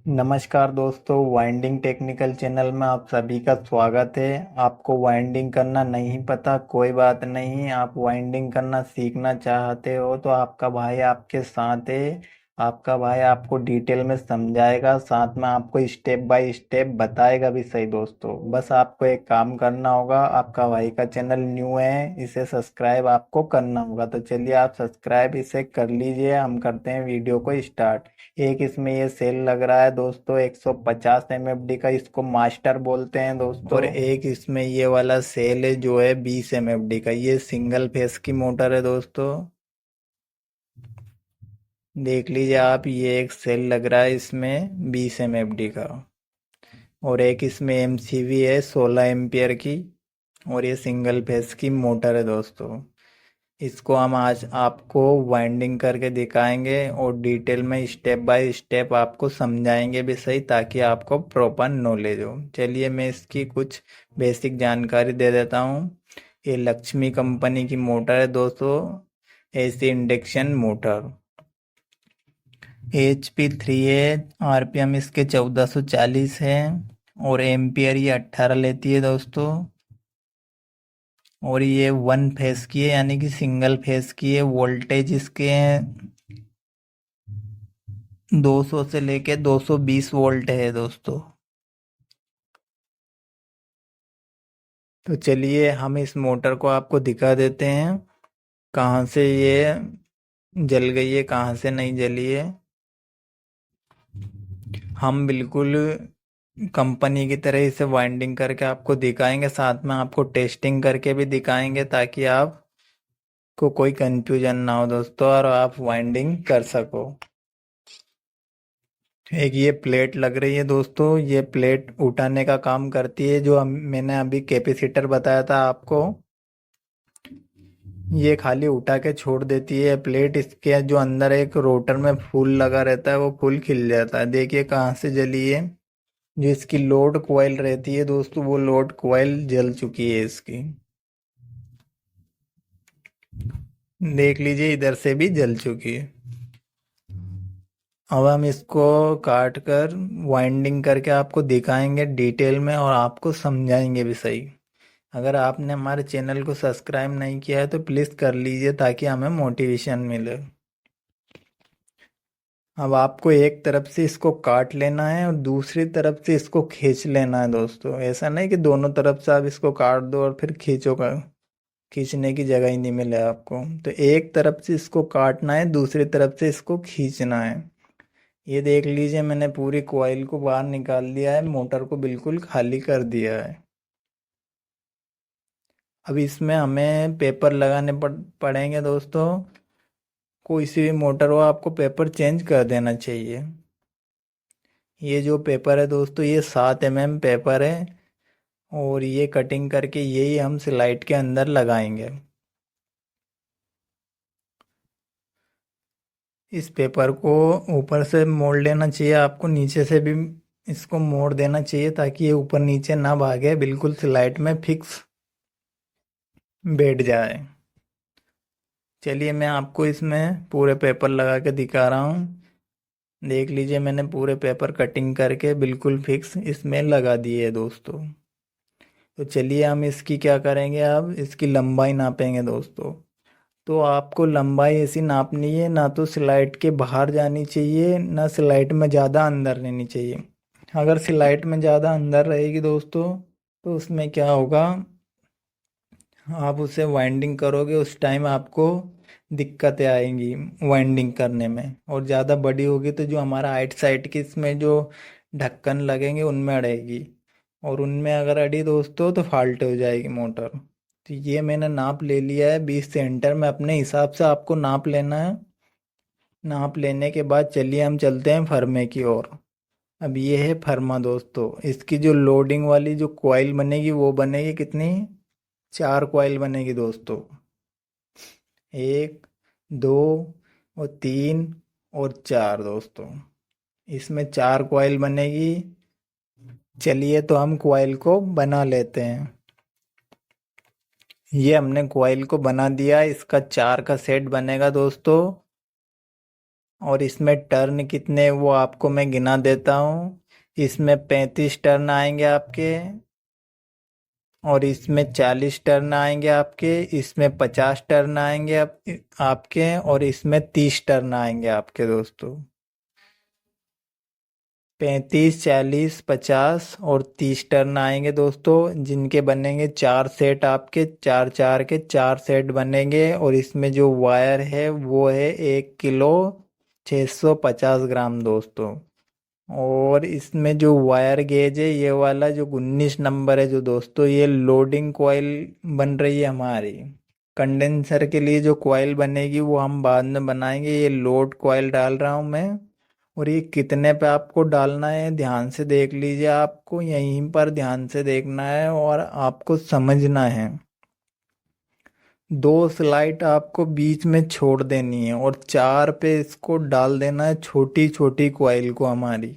नमस्कार दोस्तों, winding technical channel में आप सभी का स्वागत है। आपको वाइंडिंग करना नहीं पता, कोई बात नहीं। आप वाइंडिंग करना सीखना चाहते हो तो आपका भाई आपके साथ है। आपका भाई आपको डिटेल में समझाएगा, साथ में आपको स्टेप बाय स्टेप बताएगा भी सही। दोस्तों बस आपको एक काम करना होगा, आपका भाई का चैनल न्यू है, इसे सब्सक्राइब आपको करना होगा। तो चलिए आप सब्सक्राइब इसे कर लीजिए, हम करते हैं वीडियो को स्टार्ट। एक इसमें ये सेल लग रहा है दोस्तों 150 mfd का, इसको मास्टर बोलते हैं दोस्तों। और एक इसमें ये वाला सेल है जो है 20 mfd का, ये सिंगल फेस की मोटर है दोस्तों। देख लीजिए आप, ये एक सेल लग रहा है इसमें 20 mfd का। और एक इसमें एमसीवी है 16 एम्पियर की, और ये सिंगल फेस की मोटर है दोस्तों। इसको हम आज आपको वाइंडिंग करके दिखाएंगे और डिटेल में स्टेप बाय स्टेप आपको समझाएंगे भी सही, ताकि आपको प्रॉपर नॉलेज हो। चलिए मैं इसकी कुछ बेसिक जानकारी दे देता हूँ। ये लक्ष्मी कंपनी की मोटर है दोस्तों, एसी इंडक्शन मोटर। HP3 है, आरपीएम इसके 1440 है, और एम्पियर ये 18 लेती है दोस्तों। और ये वन फेस की है, यानी कि सिंगल फेस की है। वोल्टेज इसके हैं 200 से लेके 220 वोल्ट है दोस्तों। तो चलिए हम इस मोटर को आपको दिखा देते हैं, कहाँ से ये जल गई है, कहाँ से नहीं जली है। हम बिल्कुल कंपनी की तरह इसे वाइंडिंग करके आपको दिखाएंगे, साथ में आपको टेस्टिंग करके भी दिखाएंगे, ताकि आपको कोई कंफ्यूजन ना हो दोस्तों, और आप वाइंडिंग कर सको। एक ये प्लेट लग रही है दोस्तों, ये प्लेट उठाने का काम करती है, जो मैंने अभी कैपेसिटर बताया था आपको। ये खाली उठा के छोड़ देती है प्लेट। इसके जो अंदर एक रोटर में फूल लगा रहता है, वो फूल खिल जाता है। देखिए कहाँ से जली है। जो इसकी लोड कॉइल रहती है दोस्तों, वो लोड कॉइल जल चुकी है इसकी। देख लीजिए, इधर से भी जल चुकी है। अब हम इसको काट कर वाइंडिंग करके आपको दिखाएंगे डिटेल में, और आपको समझाएंगे भी सही। अगर आपने हमारे चैनल को सब्सक्राइब नहीं किया है तो प्लीज़ कर लीजिए, ताकि हमें मोटिवेशन मिले। अब आपको एक तरफ से इसको काट लेना है और दूसरी तरफ से इसको खींच लेना है दोस्तों। ऐसा नहीं कि दोनों तरफ से आप इसको काट दो और फिर खींचो का, खींचने की जगह ही नहीं मिले आपको। तो एक तरफ से इसको काटना है, दूसरी तरफ से इसको खींचना है। ये देख लीजिए, मैंने पूरी कॉइल को बाहर निकाल दिया है, मोटर को बिल्कुल खाली कर दिया है। अब इसमें हमें पेपर लगाने पड़ेंगे दोस्तों। कोई सी भी मोटर हो, आपको पेपर चेंज कर देना चाहिए। ये जो पेपर है दोस्तों, ये 7 mm पेपर है, और ये कटिंग करके यही हम स्लाइड के अंदर लगाएंगे। इस पेपर को ऊपर से मोड़ लेना चाहिए आपको, नीचे से भी इसको मोड़ देना चाहिए, ताकि ये ऊपर नीचे ना भागे, बिल्कुल स्लाइड में फिक्स बैठ जाए। चलिए मैं आपको इसमें पूरे पेपर लगा के दिखा रहा हूँ। देख लीजिए, मैंने पूरे पेपर कटिंग करके बिल्कुल फिक्स इसमें लगा दिए है दोस्तों। तो चलिए हम इसकी क्या करेंगे, अब इसकी लंबाई नापेंगे दोस्तों। तो आपको लंबाई ऐसी नापनी है, ना तो स्लाइड के बाहर जानी चाहिए, ना स्लाइड में ज़्यादा अंदर रहनी चाहिए। अगर स्लाइड में ज़्यादा अंदर रहेगी दोस्तों, तो उसमें क्या होगा, आप उसे वाइंडिंग करोगे उस टाइम आपको दिक्कतें आएंगी वाइंडिंग करने में। और ज़्यादा बड़ी होगी तो जो हमारा आइट साइड की इसमें जो ढक्कन लगेंगे उनमें अड़ेगी, और उनमें अगर अड़ी दोस्तों तो फाल्ट हो जाएगी मोटर। तो ये मैंने नाप ले लिया है 20 सेंटर में, अपने हिसाब से आपको नाप लेना है। नाप लेने के बाद चलिए हम चलते हैं फर्मे की ओर। अब ये है फर्मा दोस्तों। इसकी जो लोडिंग वाली जो कॉइल बनेगी, वो बनेगी कितनी, 4 कॉइल बनेगी दोस्तों। 1, 2 और 3 और 4 दोस्तों। इसमें 4 कॉइल बनेगी। चलिए तो हम कॉइल को बना लेते हैं। ये हमने कॉइल को बना दिया, इसका 4 का सेट बनेगा दोस्तों। और इसमें टर्न कितने वो आपको मैं गिना देता हूँ। इसमें 35 टर्न आएंगे आपके, और इसमें 40 टर्न आएंगे आपके, इसमें 50 टर्न आएंगे आपके, और इसमें 30 टर्न आएंगे आपके दोस्तों। 35, 40, 50 और 30 टर्न आएंगे दोस्तों, जिनके बनेंगे 4 सेट आपके, चार चार के 4 सेट बनेंगे। और इसमें जो वायर है वो है 1 किलो 650 ग्राम दोस्तों। और इसमें जो वायर गेज है ये वाला जो 19 नंबर है जो दोस्तों, ये लोडिंग कॉइल बन रही है हमारी। कंडेंसर के लिए जो कॉइल बनेगी वो हम बाद में बनाएंगे। ये लोड कॉइल डाल रहा हूँ मैं। और ये कितने पे आपको डालना है ध्यान से देख लीजिए, आपको यहीं पर ध्यान से देखना है और आपको समझना है। 2 स्लाइड आपको बीच में छोड़ देनी है और 4 पे इसको डाल देना है, छोटी छोटी कॉइल को हमारी।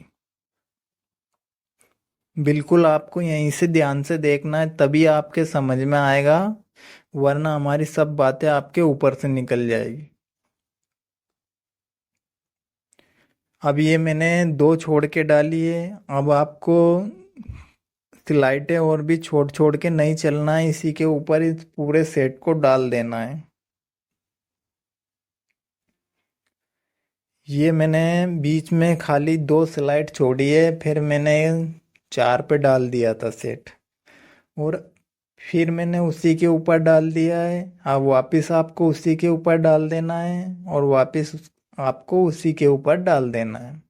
बिल्कुल आपको यहीं से ध्यान से देखना है, तभी आपके समझ में आएगा, वरना हमारी सब बातें आपके ऊपर से निकल जाएगी। अब ये मैंने 2 छोड़ के डाली है। अब आपको स्लाइडें और भी छोड़ छोड़ के नहीं चलना है, इसी के ऊपर इस पूरे सेट को डाल देना है। ये मैंने बीच में खाली 2 स्लाइड छोड़ी है, फिर मैंने 4 पे डाल दिया था सेट, और फिर मैंने उसी के ऊपर डाल दिया है। अब वापस आपको उसी के ऊपर डाल देना है, और वापस आपको उसी के ऊपर डाल देना है।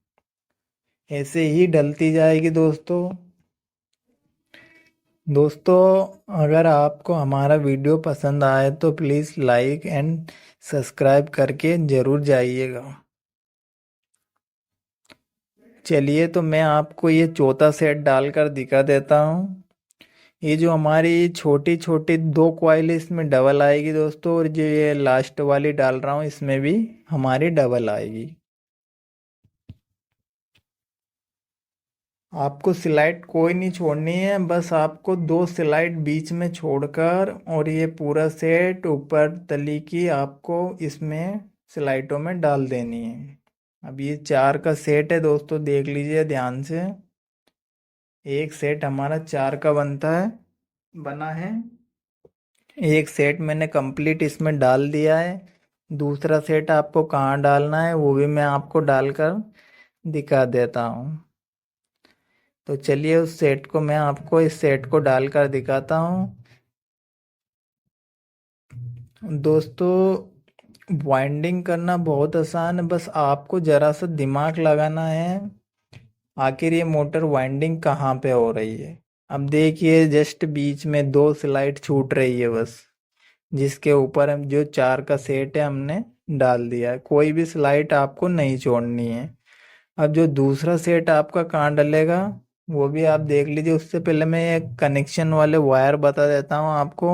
ऐसे ही डलती जाएगी दोस्तों। दोस्तों, अगर आपको हमारा वीडियो पसंद आए तो प्लीज़ लाइक एंड सब्सक्राइब करके ज़रूर जाइएगा। चलिए, तो मैं आपको ये चौथा सेट डालकर दिखा देता हूँ। ये जो हमारी छोटी छोटी 2 कॉइल इसमें डबल आएगी दोस्तों, और जो ये लास्ट वाली डाल रहा हूँ इसमें भी हमारी डबल आएगी। आपको स्लाइड कोई नहीं छोड़नी है, बस आपको 2 स्लाइड बीच में छोड़कर और ये पूरा सेट ऊपर तली की आपको इसमें स्लाइडों में डाल देनी है। अब ये 4 का सेट है दोस्तों, देख लीजिए ध्यान से। एक सेट हमारा 4 का बना है। एक सेट मैंने कंप्लीट इसमें डाल दिया है। दूसरा सेट आपको कहाँ डालना है वो भी मैं आपको डालकर दिखा देता हूँ। तो चलिए, उस सेट को मैं आपको इस सेट को डालकर दिखाता हूँ। दोस्तों, वाइंडिंग करना बहुत आसान है, बस आपको ज़रा सा दिमाग लगाना है आखिर ये मोटर वाइंडिंग कहाँ पे हो रही है। अब देखिए, जस्ट बीच में 2 स्लाइड छूट रही है बस, जिसके ऊपर हम जो 4 का सेट है हमने डाल दिया है। कोई भी स्लाइड आपको नहीं छोड़नी है। अब जो दूसरा सेट आपका कहाँ डलेगा वो भी आप देख लीजिए। उससे पहले मैं एक कनेक्शन वाले वायर बता देता हूँ आपको।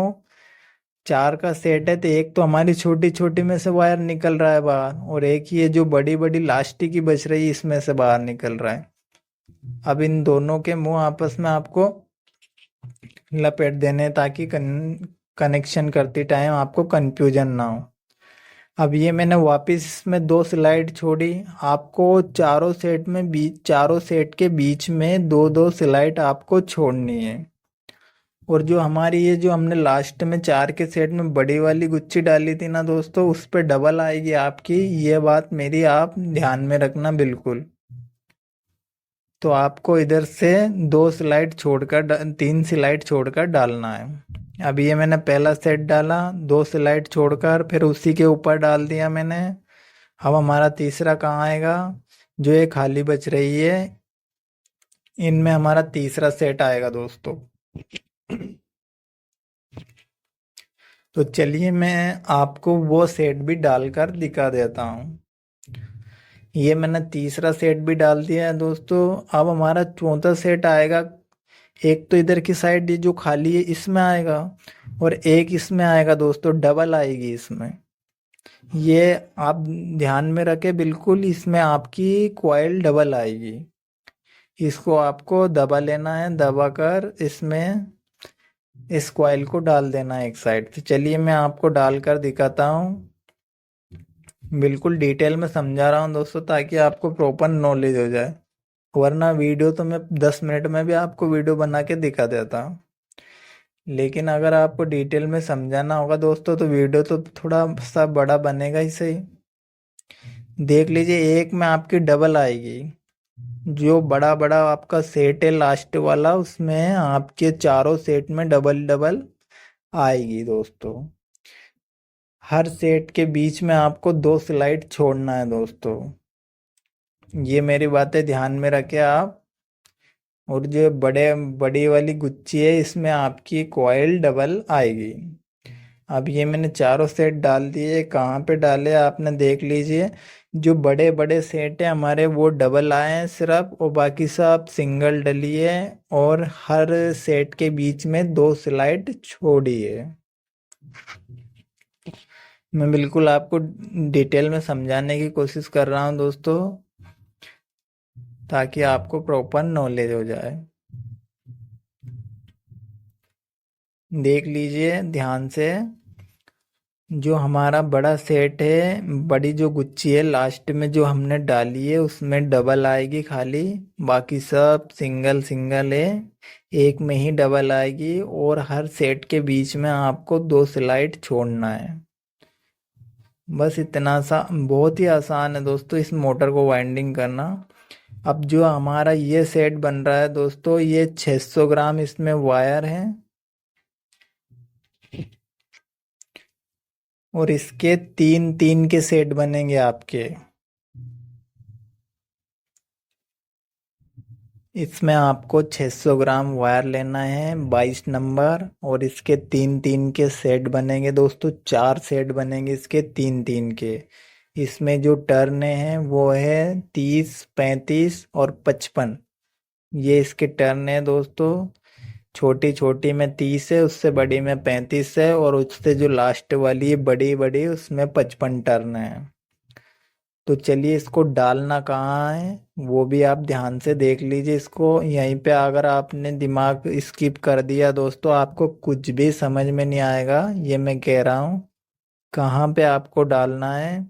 4 का सेट है तो एक तो हमारी छोटी छोटी में से वायर निकल रहा है बाहर, और एक ये जो बड़ी बड़ी लास्टिक की बच रही है इसमें से बाहर निकल रहा है। अब इन दोनों के मुंह आपस में आपको लपेट देने हैं, ताकि कनेक्शन करते टाइम आपको कंफ्यूजन ना हो। अब ये मैंने वापस इसमें 2 स्लाइड छोड़ी। आपको चारों सेट के बीच में 2 2 स्लाइड आपको छोड़नी है। और जो हमारी ये जो हमने लास्ट में 4 के सेट में बड़ी वाली गुच्छी डाली थी ना दोस्तों, उस पे डबल आएगी आपकी। ये बात मेरी आप ध्यान में रखना बिल्कुल। तो आपको इधर से 3 स्लाइड छोड़कर डालना है। अब ये मैंने पहला सेट डाला, 2 स्लाइड छोड़कर, फिर उसी के ऊपर डाल दिया मैंने। अब हमारा तीसरा कहाँ आएगा, जो ये खाली बच रही है इनमें हमारा तीसरा सेट आएगा दोस्तों। तो चलिए, मैं आपको वो सेट भी डालकर दिखा देता हूँ। ये मैंने तीसरा सेट भी डाल दिया है दोस्तों। अब हमारा चौथा सेट आएगा। एक तो इधर की साइड ये जो खाली है इसमें आएगा, और एक इसमें आएगा दोस्तों, डबल आएगी इसमें। ये आप ध्यान में रखें बिल्कुल, इसमें आपकी कॉइल डबल आएगी। इसको आपको दबा लेना है, दबाकर इसमें इस कॉइल को डाल देना है एक साइड। तो चलिए, मैं आपको डालकर दिखाता हूँ। बिल्कुल डिटेल में समझा रहा हूँ दोस्तों, ताकि आपको प्रॉपर नॉलेज हो जाए। वरना वीडियो तो मैं 10 मिनट में भी आपको वीडियो बना के दिखा देता, लेकिन अगर आपको डिटेल में समझाना होगा दोस्तों तो वीडियो तो थोड़ा सा बड़ा बनेगा ही सही। देख लीजिए, एक में आपकी डबल आएगी। जो बड़ा बड़ा आपका सेट है लास्ट वाला, उसमें आपके चारों सेट में डबल डबल आएगी दोस्तों। हर सेट के बीच में आपको 2 स्लाइड छोड़ना है दोस्तों। ये मेरी बातें ध्यान में रखे आप। और जो बड़ी वाली गुच्ची है, इसमें आपकी कॉइल डबल आएगी। अब ये मैंने चारों सेट डाल दिए। कहाँ पे डाले आपने देख लीजिए। जो बड़े बड़े सेट है हमारे, वो डबल आए हैं सिर्फ, और बाकी सब सिंगल डली है। और हर सेट के बीच में 2 स्लाइड छोड़ी है। मैं बिल्कुल आपको डिटेल में समझाने की कोशिश कर रहा हूँ दोस्तों, ताकि आपको प्रॉपर नॉलेज हो जाए। देख लीजिए ध्यान से। जो हमारा बड़ा सेट है, बड़ी जो गुच्ची है लास्ट में जो हमने डाली है, उसमें डबल आएगी खाली। बाकी सब सिंगल सिंगल है। एक में ही डबल आएगी, और हर सेट के बीच में आपको 2 स्लाइड छोड़ना है। बस इतना सा, बहुत ही आसान है दोस्तों इस मोटर को वाइंडिंग करना। अब जो हमारा ये सेट बन रहा है दोस्तों, ये 600 ग्राम इसमें वायर है। और इसके 3 3 के सेट बनेंगे आपके। इसमें आपको 600 ग्राम वायर लेना है 22 नंबर, और इसके 3 3 के सेट बनेंगे दोस्तों। 4 सेट बनेंगे इसके 3 3 के। इसमें जो टर्न हैं वो है 30, 35 और 55। ये इसके टर्न है दोस्तों। छोटी छोटी में 30 है, उससे बड़ी में 35 है, और उससे जो लास्ट वाली है बड़ी बड़ी, उसमें 55 टर्न है। तो चलिए, इसको डालना कहाँ है वो भी आप ध्यान से देख लीजिए। इसको यहीं पे अगर आपने दिमाग स्किप कर दिया दोस्तों, आपको कुछ भी समझ में नहीं आएगा, ये मैं कह रहा हूँ। कहाँ पे आपको डालना है।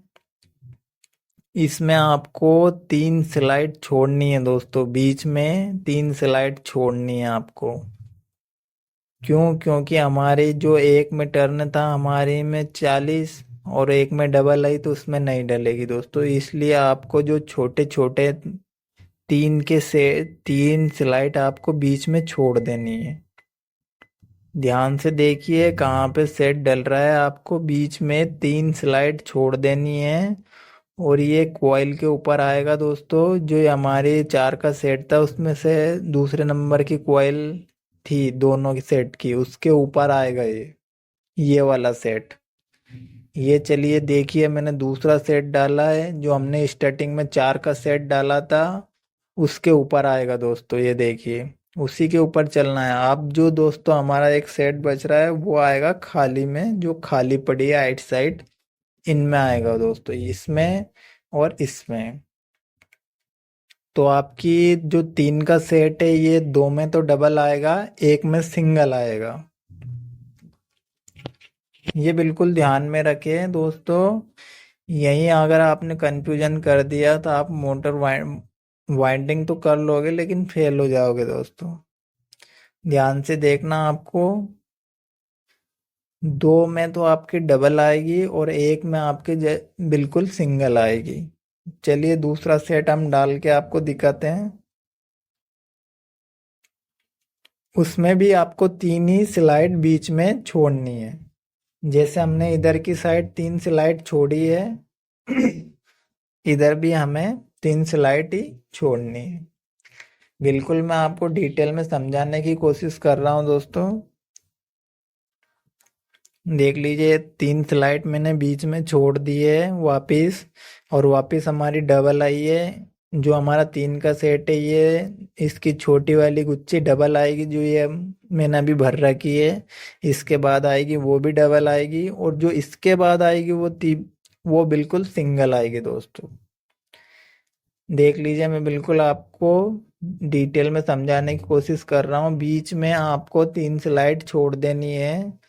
इसमें आपको 3 स्लाइड छोड़नी है दोस्तों। बीच में 3 स्लाइड छोड़नी है आपको। क्यों? क्योंकि हमारे जो एक में टर्न था, हमारे में 40, और एक में डबल आई तो उसमें नहीं डलेगी दोस्तों। इसलिए आपको जो छोटे छोटे 3 स्लाइड आपको बीच में छोड़ देनी है। ध्यान से देखिए कहाँ पे सेट डल रहा है। आपको बीच में 3 स्लाइड छोड़ देनी है। और ये कॉइल के ऊपर आएगा दोस्तों। जो ये हमारे 4 का सेट था, उसमें से दूसरे नंबर की कॉइल थी दोनों की सेट की, उसके ऊपर आएगा ये वाला सेट। ये चलिए देखिए, मैंने दूसरा सेट डाला है। जो हमने स्टार्टिंग में 4 का सेट डाला था, उसके ऊपर आएगा दोस्तों। ये देखिए, उसी के ऊपर चलना है। अब जो दोस्तों हमारा एक सेट बच रहा है, वो आएगा खाली में, जो खाली पड़ी है आइट साइड, इनमें आएगा दोस्तों, इसमें और इसमें। तो आपकी जो 3 का सेट है, ये 2 में तो डबल आएगा, एक में सिंगल आएगा। ये बिल्कुल ध्यान में रखें दोस्तों। यही अगर आपने कंफ्यूजन कर दिया तो आप मोटर वाइंडिंग तो कर लोगे, लेकिन फेल हो जाओगे दोस्तों। ध्यान से देखना आपको। 2 में तो आपकी डबल आएगी, और एक में आपके बिल्कुल सिंगल आएगी। चलिए दूसरा सेट हम डाल के आपको दिखाते हैं। उसमें भी आपको 3 ही स्लाइड बीच में छोड़नी है। जैसे हमने इधर की साइड 3 स्लाइड छोड़ी है, इधर भी हमें 3 स्लाइड ही छोड़नी है। बिल्कुल मैं आपको डिटेल में समझाने की कोशिश कर रहा हूँ दोस्तों। देख लीजिए, 3 स्लाइड मैंने बीच में छोड़ दिए है वापिस, और वापिस हमारी डबल आई है। जो हमारा 3 का सेट है, ये इसकी छोटी वाली गुच्ची डबल आएगी, जो ये मैंने अभी भर रखी है। इसके बाद आएगी वो भी डबल आएगी, और जो इसके बाद आएगी वो बिल्कुल सिंगल आएगी दोस्तों। देख लीजिए, मैं बिल्कुल आपको डिटेल में समझाने की कोशिश कर रहा हूँ। बीच में आपको 3 स्लाइड छोड़ देनी है।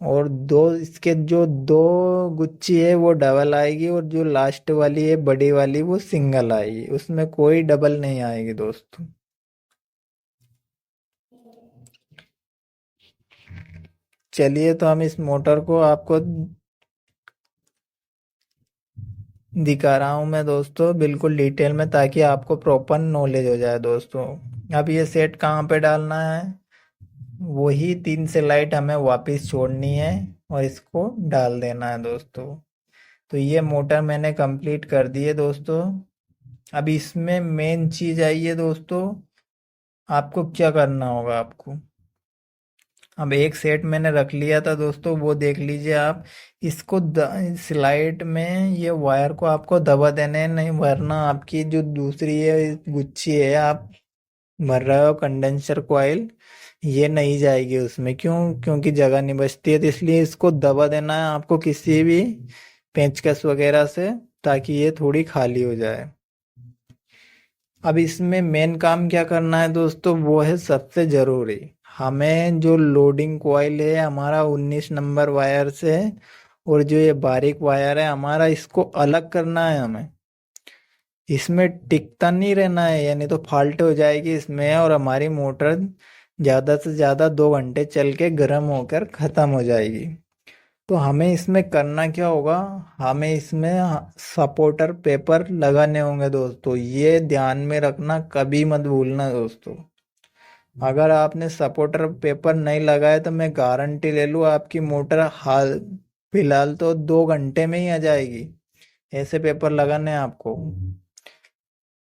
और दो इसके जो दो गुच्छी है वो डबल आएगी, और जो लास्ट वाली है बड़ी वाली वो सिंगल आएगी, उसमें कोई डबल नहीं आएगी दोस्तों। चलिए तो हम इस मोटर को आपको दिखा रहा हूँ मैं दोस्तों, बिल्कुल डिटेल में, ताकि आपको प्रॉपर नॉलेज हो जाए दोस्तों। अब ये सेट कहाँ पे डालना है, वही 3 से लाइट हमें वापस छोड़नी है और इसको डाल देना है दोस्तों। तो ये मोटर मैंने कंप्लीट कर दी है दोस्तों। अब इसमें मेन चीज आई है दोस्तों, आपको क्या करना होगा आपको। अब एक सेट मैंने रख लिया था दोस्तों, वो देख लीजिए आप। इसको स्लाइड में ये वायर को आपको दबा देने हैं, नहीं वरना आपकी जो दूसरी है गुच्छी है आप भर रहे हो कंडेंसर कॉइल, ये नहीं जाएगी उसमें। क्यों? क्योंकि जगह नहीं बचती है, तो इसलिए इसको दबा देना है आपको किसी भी पेंचकस वगैरह से, ताकि ये थोड़ी खाली हो जाए। अब इसमें मेन काम क्या करना है दोस्तों, वो है सबसे जरूरी। हमें जो लोडिंग कॉइल है हमारा 19 नंबर वायर से, और जो ये बारीक वायर है हमारा, इसको अलग करना है हमें। इसमें टिकता नहीं रहना है, यानी तो फाल्ट हो जाएगी इसमें, और हमारी मोटर ज्यादा से ज्यादा 2 घंटे चल के गर्म होकर खत्म हो जाएगी। तो हमें इसमें करना क्या होगा, हमें इसमें सपोर्टर पेपर लगाने होंगे दोस्तों। ये ध्यान में रखना, कभी मत भूलना दोस्तों। अगर आपने सपोर्टर पेपर नहीं लगाया तो मैं गारंटी ले लूँ आपकी मोटर हाल फिलहाल तो 2 घंटे में ही आ जाएगी। ऐसे पेपर लगाने हैं आपको।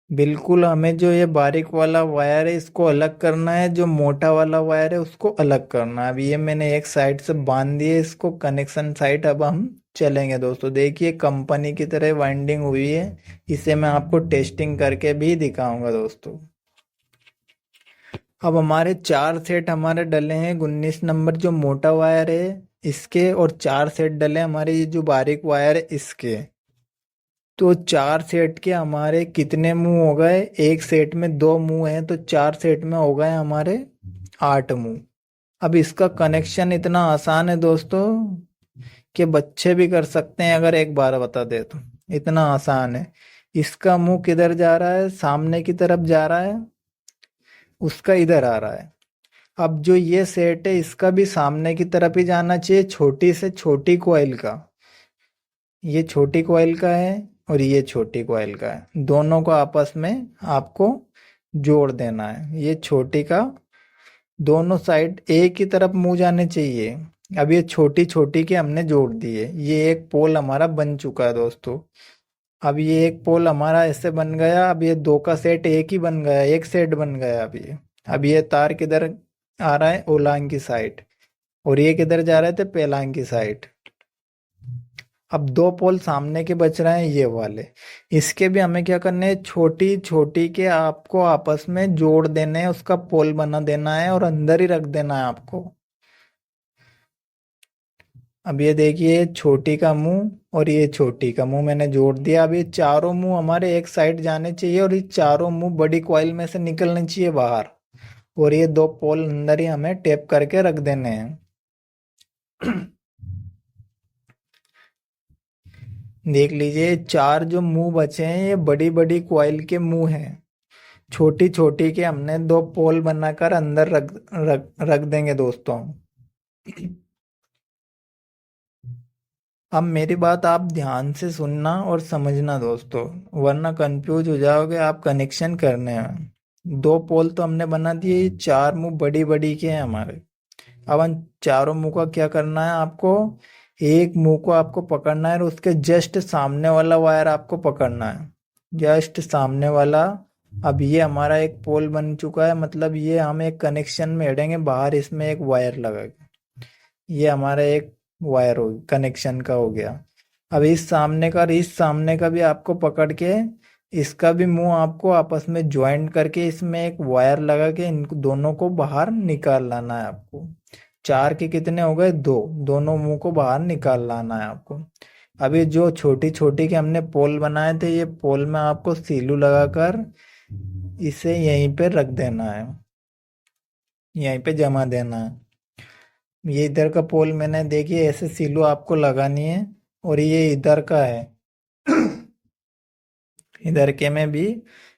बिल्कुल, हमें जो ये बारीक वाला वायर है इसको अलग करना है, जो मोटा वाला वायर है उसको अलग करना है। अब ये मैंने एक साइड से बांध दिए इसको कनेक्शन साइड। अब हम चलेंगे दोस्तों, देखिए कंपनी की तरह वाइंडिंग हुई है। इसे मैं आपको टेस्टिंग करके भी दिखाऊंगा दोस्तों। अब हमारे 4 सेट हमारे डले हैं 19 नंबर जो मोटा वायर है इसके, और 4 सेट डले हमारे ये जो बारीक वायर है इसके। तो 4 सेट के हमारे कितने मुंह हो गए, एक सेट में 2 मुंह हैं, तो 4 सेट में हो गए हमारे 8 मुंह। अब इसका कनेक्शन इतना आसान है दोस्तों कि बच्चे भी कर सकते हैं, अगर एक बार बता दे तो। इतना आसान है। इसका मुंह किधर जा रहा है, सामने की तरफ जा रहा है, उसका इधर आ रहा है। अब जो ये सेट है इसका भी सामने की तरफ ही जाना चाहिए, छोटी से छोटी कॉइल का। ये छोटी कॉइल का है और ये छोटी कॉइल का है, दोनों को आपस में आपको जोड़ देना है। ये छोटी का दोनों साइड एक ही तरफ मुंह जाने चाहिए। अब ये छोटी छोटी के हमने जोड़ दिए, ये एक पोल हमारा बन चुका है दोस्तों। अब ये एक पोल हमारा ऐसे बन गया। अब ये दो का सेट एक ही बन गया, एक सेट बन गया। अब ये तार किधर आ रहा है, ओलांग की साइड, और ये किधर जा रहे थे, पेलांग की साइड। अब 2 पोल सामने के बच रहे हैं ये वाले। इसके भी हमें क्या करना है, छोटी छोटी के आपको आपस में जोड़ देने हैं, उसका पोल बना देना है और अंदर ही रख देना है आपको। अब ये देखिए छोटी का मुंह और ये छोटी का मुंह मैंने जोड़ दिया। अब ये चारों मुंह हमारे एक साइड जाने चाहिए, और ये चारों मुंह बड़ी कॉइल में से निकलने चाहिए बाहर, और ये 2 पोल अंदर ही हमें टेप करके रख देने हैं। देख लीजिए 4 जो मुंह बचे हैं ये बड़ी बड़ी कॉइल के मुंह हैं। छोटी छोटी के हमने 2 पोल बनाकर अंदर रख देंगे दोस्तों। अब मेरी बात आप ध्यान से सुनना और समझना दोस्तों, वरना कंफ्यूज हो जाओगे आप कनेक्शन करने में। 2 पोल तो हमने बना दिए, ये 4 मुंह बड़ी बड़ी के हैं हमारे। अब उन चारों मुंह का क्या करना है आपको, एक मुंह को आपको पकड़ना है और उसके जस्ट सामने वाला वायर आपको पकड़ना है, जस्ट सामने वाला। अब ये हमारा एक पोल बन चुका है, मतलब ये हम एक कनेक्शन में हेडेंगे बाहर, इसमें एक वायर लगेगा। ये हमारा एक वायर हो कनेक्शन का हो गया। अब इस सामने का और इस सामने का भी आपको पकड़ के इसका भी मुंह आपको आपस में ज्वाइंट करके इसमें एक वायर लगा के इन दोनों को बाहर निकाल लाना है आपको। 4 के कितने हो गए, 2, दोनों मुंह को बाहर निकाल लाना है आपको। अभी जो छोटी छोटी के हमने पोल बनाए थे, ये पोल में आपको सीलू लगाकर इसे यहीं पे रख देना है, यहीं पे जमा देना है। ये इधर का पोल मैंने देखिए ऐसे सिलू आपको लगानी है, और ये इधर का है। इधर के में भी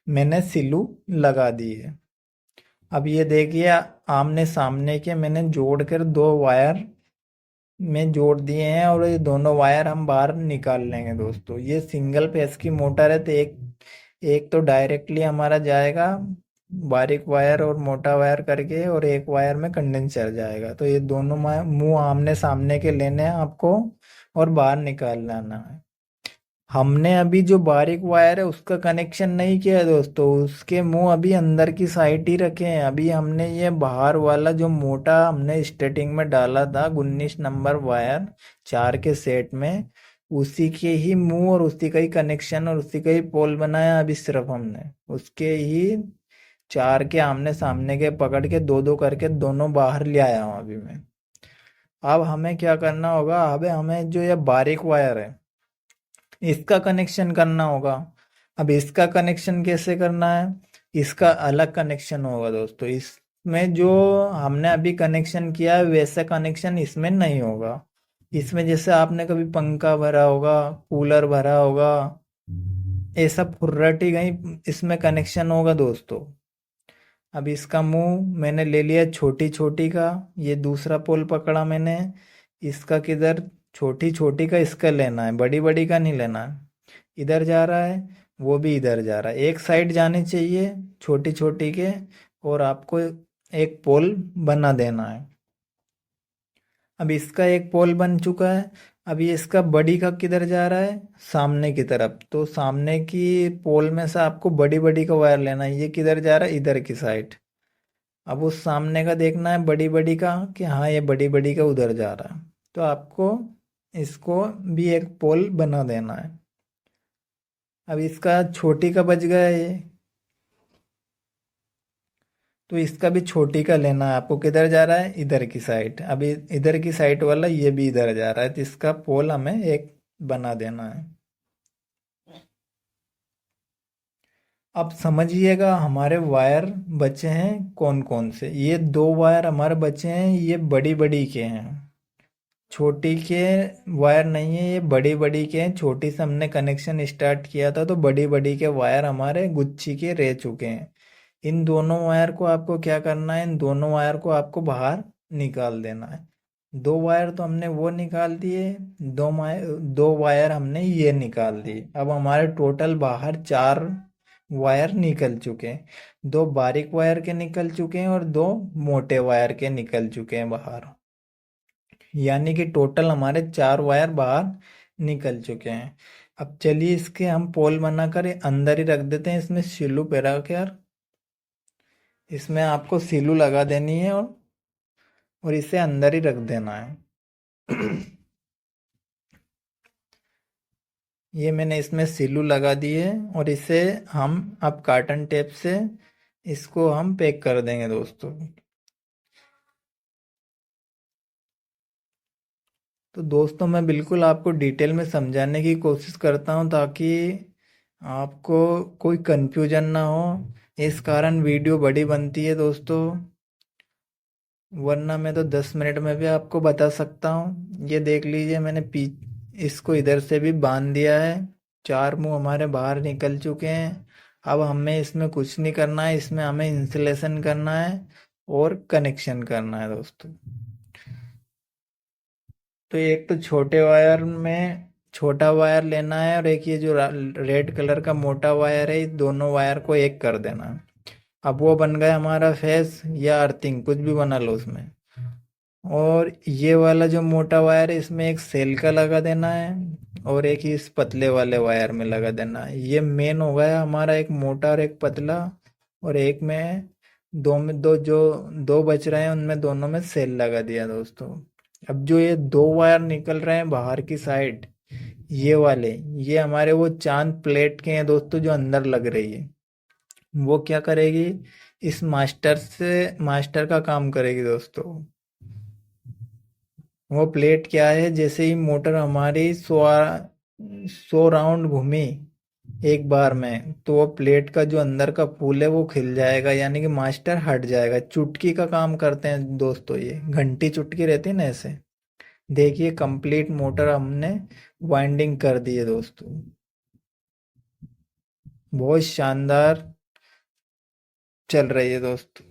मैंने सिलू लगा दी है। अब ये देखिए आमने सामने के मैंने जोड़कर दो वायर में जोड़ दिए हैं, और ये दोनों वायर हम बाहर निकाल लेंगे दोस्तों। ये सिंगल फेस की मोटर है, तो एक एक तो डायरेक्टली हमारा जाएगा बारीक वायर और मोटा वायर करके, और एक वायर में कंडेंसर जाएगा। तो ये दोनों मुंह आमने सामने के लेने हैं आपको, और बाहर निकाल लाना है। हमने अभी जो बारीक वायर है उसका कनेक्शन नहीं किया है दोस्तों, उसके मुंह अभी अंदर की साइड ही रखे हैं। अभी हमने ये बाहर वाला जो मोटा हमने स्टार्टिंग में डाला था 19 नंबर वायर 4 के सेट में, उसी के ही मुंह और उसी का ही कनेक्शन और उसी का ही पोल बनाया। अभी सिर्फ हमने उसके ही 4 के आमने सामने के पकड़ के दो दो करके दोनों बाहर ले आया हूँ अभी मैं। अब हमें क्या करना होगा, अब हमें जो ये बारीक वायर है इसका कनेक्शन करना होगा। अब इसका कनेक्शन कैसे करना है, इसका अलग कनेक्शन होगा दोस्तों। इसमें जो हमने अभी कनेक्शन किया है वैसा कनेक्शन इसमें नहीं होगा। इसमें जैसे आपने कभी पंखा भरा होगा, कूलर भरा होगा, ऐसा फुर्रटी कहीं इसमें कनेक्शन होगा दोस्तों। अब इसका मुंह मैंने ले लिया छोटी छोटी का, ये दूसरा पोल पकड़ा मैंने। इसका किधर, छोटी छोटी का इसका लेना है, बड़ी बड़ी का नहीं लेना है। इधर जा रहा है, वो भी इधर जा रहा है, एक साइड जानी चाहिए छोटी छोटी के, और आपको एक पोल बना देना है। अब इसका एक पोल बन चुका है। अभी इसका बड़ी का किधर जा रहा है, सामने की तरफ। तो सामने की पोल में से आपको बड़ी बड़ी का वायर लेना है। ये किधर जा रहा है, इधर की साइड। अब उस सामने का देखना है बड़ी बड़ी का, कि हाँ ये बड़ी बड़ी का उधर जा रहा है। तो आपको इसको भी एक पोल बना देना है। अब इसका छोटी का बच गया ये, तो इसका भी छोटी का लेना है आपको। किधर जा रहा है, इधर की साइड। अभी इधर की साइड वाला ये भी इधर जा रहा है, तो इसका पोल हमें एक बना देना है। अब समझिएगा हमारे वायर बचे हैं कौन कौन से। ये दो वायर हमारे बचे हैं, ये बड़ी बड़ी के हैं, छोटी के वायर नहीं है, ये बड़ी बड़ी के हैं। छोटी से हमने कनेक्शन स्टार्ट किया था, तो बड़ी बड़ी के वायर हमारे गुच्छी के रह चुके हैं। इन दोनों वायर को आपको क्या करना है, इन दोनों वायर को आपको बाहर निकाल देना है। दो वायर तो हमने वो निकाल दिए, दो वायर हमने ये निकाल दिए। अब हमारे टोटल बाहर 4 वायर निकल चुके हैं। दो बारीक वायर के निकल चुके हैं, और दो मोटे वायर के निकल चुके हैं बाहर। यानी कि टोटल हमारे 4 वायर बाहर निकल चुके हैं। अब चलिए इसके हम पोल बनाकर अंदर ही रख देते हैं। इसमें सिलू पेरा के यार, इसमें आपको सिलू लगा देनी है, और इसे अंदर ही रख देना है। ये मैंने इसमें सिलू लगा दी है, और इसे हम अब कार्टन टेप से इसको हम पैक कर देंगे दोस्तों। तो दोस्तों मैं बिल्कुल आपको डिटेल में समझाने की कोशिश करता हूँ, ताकि आपको कोई कंफ्यूजन ना हो। इस कारण वीडियो बड़ी बनती है दोस्तों, वरना मैं तो 10 मिनट में भी आपको बता सकता हूँ। ये देख लीजिए मैंने इसको इधर से भी बांध दिया है। 4 मुंह हमारे बाहर निकल चुके हैं। अब हमें इसमें कुछ नहीं करना है, इसमें हमें इंसुलेशन करना है और कनेक्शन करना है दोस्तों। तो एक तो छोटे वायर में छोटा वायर लेना है, और एक ये जो रेड कलर का मोटा वायर है, इस दोनों वायर को एक कर देना है। अब वो बन गया हमारा फेस या अर्थिंग, कुछ भी बना लो उसमें। और ये वाला जो मोटा वायर है इसमें एक सेल का लगा देना है, और एक इस पतले वाले वायर में लगा देना है। ये मेन हो गया हमारा, एक मोटा और एक पतला। और एक में दो जो दो बच रहे हैं उनमें दोनों में सेल लगा दिया दोस्तों। अब जो ये 2 वायर निकल रहे हैं बाहर की साइड, ये वाले, ये हमारे वो चांद प्लेट के हैं दोस्तों, जो अंदर लग रही है। वो क्या करेगी, इस मास्टर का काम करेगी दोस्तों। वो प्लेट क्या है, जैसे ही मोटर हमारी 100 राउंड घूमी, एक बार में, तो वो प्लेट का जो अंदर का फूल है वो खिल जाएगा, यानी कि मास्टर हट जाएगा। चुटकी का काम करते हैं दोस्तों, ये घंटी चुटकी रहती है ना, ऐसे। देखिए कंप्लीट मोटर हमने वाइंडिंग कर दी है दोस्तों, बहुत शानदार चल रही है दोस्तों।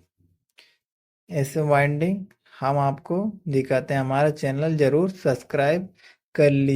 ऐसे वाइंडिंग हम आपको दिखाते हैं, हमारा चैनल जरूर सब्सक्राइब कर लीजिए।